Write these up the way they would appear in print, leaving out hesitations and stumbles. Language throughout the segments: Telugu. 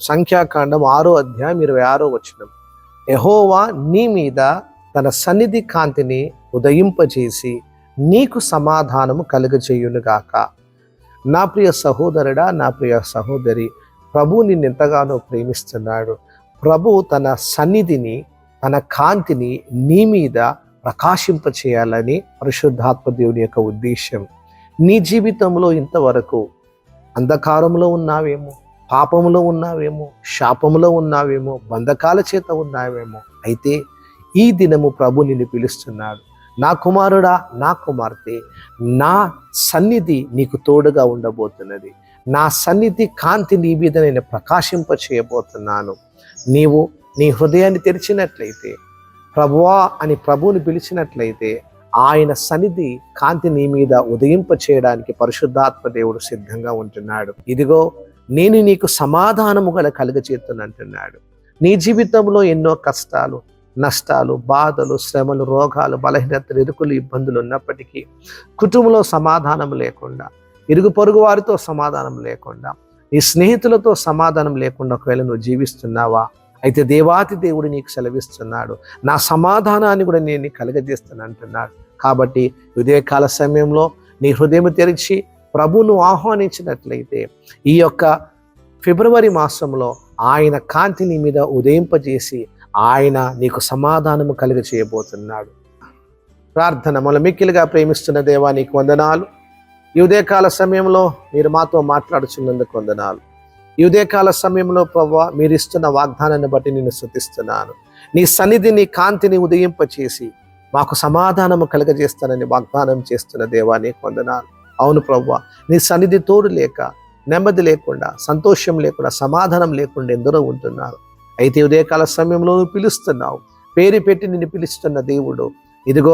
సంఖ్యాకాండం 6:26. యెహోవా నీ మీద తన సన్నిధి కాంతిని ఉదయింపజేసి నీకు సమాధానము కలుగజేయునుగాక. నా ప్రియ సహోదరుడా, నా ప్రియ సహోదరి, ప్రభు నిన్నెంతగానో ప్రేమిస్తున్నాడు. ప్రభు తన సన్నిధిని, తన కాంతిని నీ మీద ప్రకాశింపచేయాలని పరిశుద్ధాత్మ దేవుని యొక్క ఉద్దేశం. నీ జీవితంలో ఇంతవరకు అంధకారంలో ఉన్నావేమో, పాపములో ఉన్నావేమో, శాపములో ఉన్నావేమో, బంధకాల చేత ఉన్నావేమో. అయితే ఈ దినము ప్రభు నిన్ను పిలుస్తున్నాడు. నా కుమారుడా, నా కుమార్తె, నా సన్నిధి నీకు తోడుగా ఉండబోతున్నది. నా సన్నిధి కాంతి నీ మీద నేను ప్రకాశింప చేయబోతున్నాను. నీవు నీ హృదయాన్ని తెరిచినట్లయితే, ప్రభువా అని ప్రభువుని పిలిచినట్లయితే, ఆయన సన్నిధి కాంతి నీ మీద ఉదయింప చేయడానికి పరిశుద్ధాత్మ దేవుడు సిద్ధంగా ఉంటున్నాడు. ఇదిగో నేను నీకు సమాధానము కలుగచేస్తున్నంటున్నాడు. నీ జీవితంలో ఎన్నో కష్టాలు, నష్టాలు, బాధలు, శ్రమలు, రోగాలు, బలహీనతలు, ఇరుకులు, ఇబ్బందులు ఉన్నప్పటికీ, కుటుంబంలో సమాధానం లేకుండా, ఇరుగు పొరుగు వారితో సమాధానం లేకుండా, నీ స్నేహితులతో సమాధానం లేకుండా ఒకవేళ నువ్వు జీవిస్తున్నావా? అయితే దేవాతి దేవుడు నీకు సెలవిస్తున్నాడు, నా సమాధానాన్ని కూడా నేను నీకు కలుగజేస్తాను అంటున్నాడు. కాబట్టి ఉదయకాల సమయంలో నీ హృదయం తెరిచి ప్రభువును ఆహ్వానించినట్లయితే, ఈ యొక్క ఫిబ్రవరి మాసంలో ఆయన కాంతి నీ మీద ఉదయింపజేసి ఆయన నీకు సమాధానము కలుగ చేయబోతున్నాడు. ప్రార్థన. మన మిక్కిలిగా ప్రేమిస్తున్న దేవా, నీకు వందనాలు. ఈ ఉదయకాల సమయంలో మీరు మాతో మాట్లాడుచున్నందుకు వందనాలు. ఈ ఉదయకాల సమయంలో ప్రభువా, మీరు ఇస్తున్న వాగ్దానాన్ని బట్టి నేను స్తుతిస్తున్నాను. నీ సన్నిధి, నీ కాంతిని ఉదయింపచేసి మాకు సమాధానము కలుగజేస్తానని వాగ్దానం చేస్తున్న దేవా, నీకు వందనాలు. అవును ప్రభువా, నీ సన్నిధి తోడు లేక, నెమ్మది లేకుండా, సంతోషం లేకుండా, సమాధానం లేకుండా ఎందరో ఉంటున్నారు. అయితే ఉదయకాల సమయంలో నువ్వు పిలుస్తున్నావు. పేరు పెట్టి నిన్ను పిలుస్తున్న దేవుడు, ఇదిగో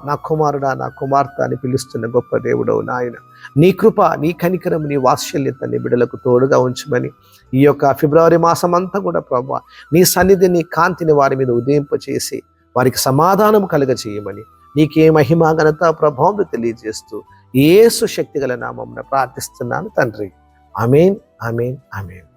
నా కుమారుడా, నా కుమార్తె అని పిలుస్తున్న గొప్ప దేవుడు నాయన. నీ కృప, నీ కనికరం, నీ వాత్సల్యత నీ బిడ్డలకు తోడుగా ఉంచమని ఈ యొక్క ఫిబ్రవరి మాసం అంతా కూడా ప్రభువా, నీ సన్నిధి, నీ కాంతిని వారి మీద ఉదయింపచేసి వారికి సమాధానం కలుగచేయమని నీకే మహిమ, ఘనత, ప్రభావం తెలియజేస్తూ యేసు శక్తిగల నామమున ప్రార్థిస్తున్నాను తండ్రి. ఆమేన్, ఆమేన్, ఆమేన్.